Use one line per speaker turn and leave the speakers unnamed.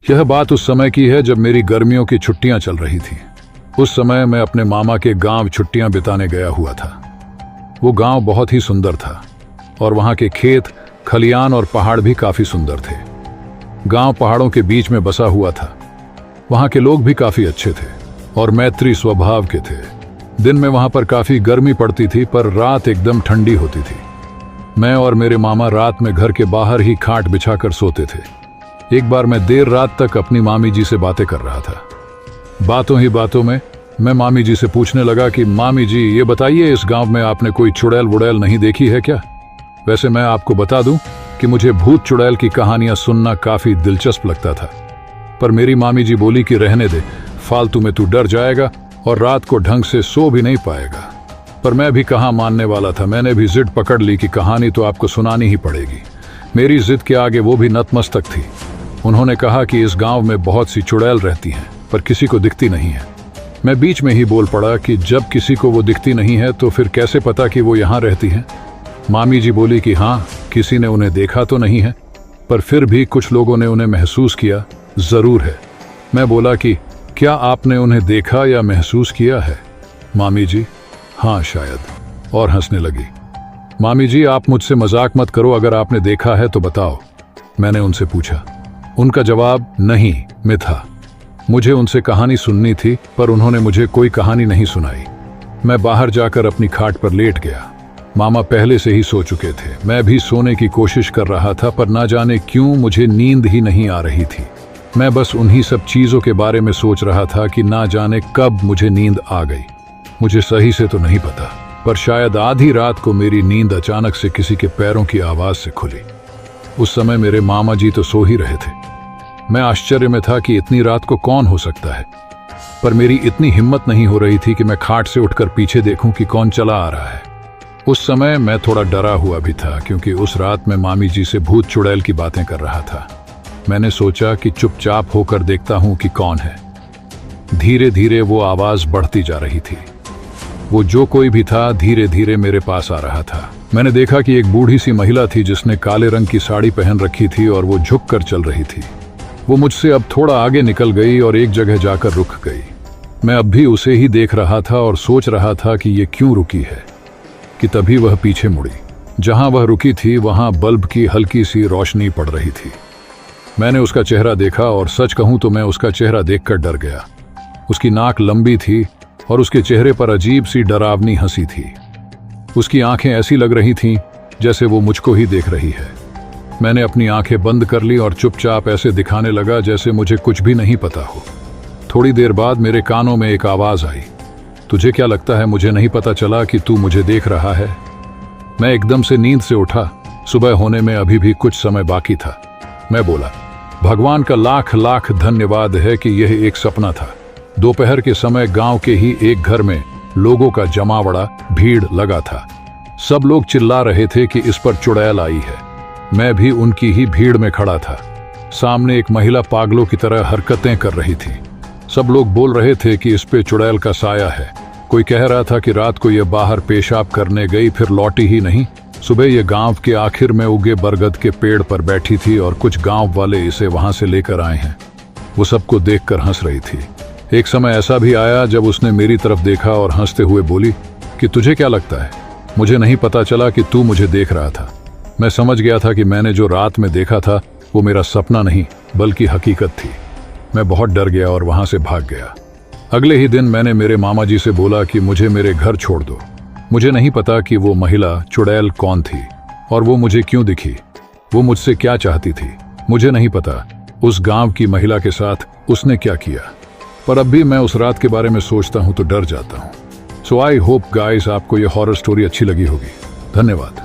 यह बात उस समय की है जब मेरी गर्मियों की छुट्टियां चल रही थी। उस समय मैं अपने मामा के गांव छुट्टियां बिताने गया हुआ था। वो गांव बहुत ही सुंदर था और वहां के खेत, खलियान और पहाड़ भी काफी सुंदर थे। गांव पहाड़ों के बीच में बसा हुआ था। वहां के लोग भी काफी अच्छे थे और मैत्री स्वभाव के थे। दिन में वहां पर काफी गर्मी पड़ती थी, पर रात एकदम ठंडी होती थी। मैं और मेरे मामा रात में घर के बाहर ही खाट बिछाकर सोते थे। एक बार मैं देर रात तक अपनी मामी जी से बातें कर रहा था। बातों ही बातों में मैं मामी जी से पूछने लगा कि मामी जी, ये बताइए, इस गांव में आपने कोई चुड़ैल वुड़ैल नहीं देखी है क्या? वैसे मैं आपको बता दूं कि मुझे भूत चुड़ैल की कहानियां सुनना काफी दिलचस्प लगता था, पर मेरी मामी जी बोली कि रहने दे, फालतू में तू डर जाएगा और रात को ढंग से सो भी नहीं पाएगा। पर मैं भी कहाँ मानने वाला था। मैंने भी जिद पकड़ ली कि कहानी तो आपको सुनानी ही पड़ेगी। मेरी जिद के आगे वो भी नतमस्तक थी। उन्होंने कहा कि इस गांव में बहुत सी चुड़ैल रहती हैं, पर किसी को दिखती नहीं है। मैं बीच में ही बोल पड़ा कि जब किसी को वो दिखती नहीं है तो फिर कैसे पता कि वो यहाँ रहती हैं? मामी जी बोली कि हाँ, किसी ने उन्हें देखा तो नहीं है, पर फिर भी कुछ लोगों ने उन्हें महसूस किया जरूर है। मैं बोला कि क्या आपने उन्हें देखा या महसूस किया है? मामी जी, हाँ शायद, और हंसने लगी। मामी जी, आप मुझसे मजाक मत करो, अगर आपने देखा है तो बताओ, मैंने उनसे पूछा। उनका जवाब नहीं में था। मुझे उनसे कहानी सुननी थी, पर उन्होंने मुझे कोई कहानी नहीं सुनाई। मैं बाहर जाकर अपनी खाट पर लेट गया। मामा पहले से ही सो चुके थे। मैं भी सोने की कोशिश कर रहा था, पर ना जाने क्यों मुझे नींद ही नहीं आ रही थी। मैं बस उन्हीं सब चीजों के बारे में सोच रहा था कि ना जाने कब मुझे नींद आ गई। मुझे सही से तो नहीं पता, पर शायद आधी रात को मेरी नींद अचानक से किसी के पैरों की आवाज से खुली। उस समय मेरे मामा जी तो सो ही रहे थे। मैं आश्चर्य में था कि इतनी रात को कौन हो सकता है, पर मेरी इतनी हिम्मत नहीं हो रही थी कि मैं खाट से उठकर पीछे देखूं कि कौन चला आ रहा है। उस समय मैं थोड़ा डरा हुआ भी था, क्योंकि उस रात मैं मामी जी से भूत चुड़ैल की बातें कर रहा था। मैंने सोचा कि चुपचाप होकर देखता हूं कि कौन है। धीरे धीरे वो आवाज बढ़ती जा रही थी। वो जो कोई भी था धीरे धीरे मेरे पास आ रहा था। मैंने देखा कि एक बूढ़ी सी महिला थी जिसने काले रंग की साड़ी पहन रखी थी और वो झुक कर चल रही थी। वो मुझसे अब थोड़ा आगे निकल गई और एक जगह जाकर रुक गई। मैं अब भी उसे ही देख रहा था और सोच रहा था कि ये क्यों रुकी है, कि तभी वह पीछे मुड़ी। जहां वह रुकी थी वहां बल्ब की हल्की सी रोशनी पड़ रही थी। मैंने उसका चेहरा देखा और सच कहूं तो मैं उसका चेहरा देखकर डर गया। उसकी नाक लंबी थी और उसके चेहरे पर अजीब सी डरावनी हंसी थी। उसकी आंखें ऐसी लग रही थीं जैसे वो मुझको ही देख रही है। मैंने अपनी आंखें बंद कर ली और चुपचाप ऐसे दिखाने लगा जैसे मुझे कुछ भी नहीं पता हो। थोड़ी देर बाद मेरे कानों में एक आवाज आई, तुझे क्या लगता है मुझे नहीं पता चला कि तू मुझे देख रहा है? मैं एकदम से नींद से उठा। सुबह होने में अभी भी कुछ समय बाकी था। मैं बोला, भगवान का लाख लाख धन्यवाद है कि यह एक सपना था। दोपहर के समय गांव के ही एक घर में लोगों का जमावड़ा, भीड़ लगा था। सब लोग चिल्ला रहे थे कि इस पर चुड़ैल आई है। मैं भी उनकी ही भीड़ में खड़ा था। सामने एक महिला पागलों की तरह हरकतें कर रही थी। सब लोग बोल रहे थे कि इस पे चुड़ैल का साया है। कोई कह रहा था कि रात को यह बाहर पेशाब करने गई, फिर लौटी ही नहीं। सुबह यह गांव के आखिर में उगे बरगद के पेड़ पर बैठी थी और कुछ गांव वाले इसे वहां से लेकर आए हैं। वो सबको देखकर हंस रही थी। एक समय ऐसा भी आया जब उसने मेरी तरफ देखा और हंसते हुए बोली कि तुझे क्या लगता है, मुझे नहीं पता चला कि तू मुझे देख रहा था। मैं समझ गया था कि मैंने जो रात में देखा था वो मेरा सपना नहीं बल्कि हकीकत थी। मैं बहुत डर गया और वहां से भाग गया। अगले ही दिन मैंने मेरे मामा जी से बोला कि मुझे मेरे घर छोड़ दो। मुझे नहीं पता कि वो महिला चुड़ैल कौन थी और वो मुझे क्यों दिखी। वो मुझसे क्या चाहती थी मुझे नहीं पता। उस गांव की महिला के साथ उसने क्या किया, पर अब भी मैं उस रात के बारे में सोचता हूं तो डर जाता हूं। सो आई होप गाइस आपको ये हॉरर स्टोरी अच्छी लगी होगी। धन्यवाद।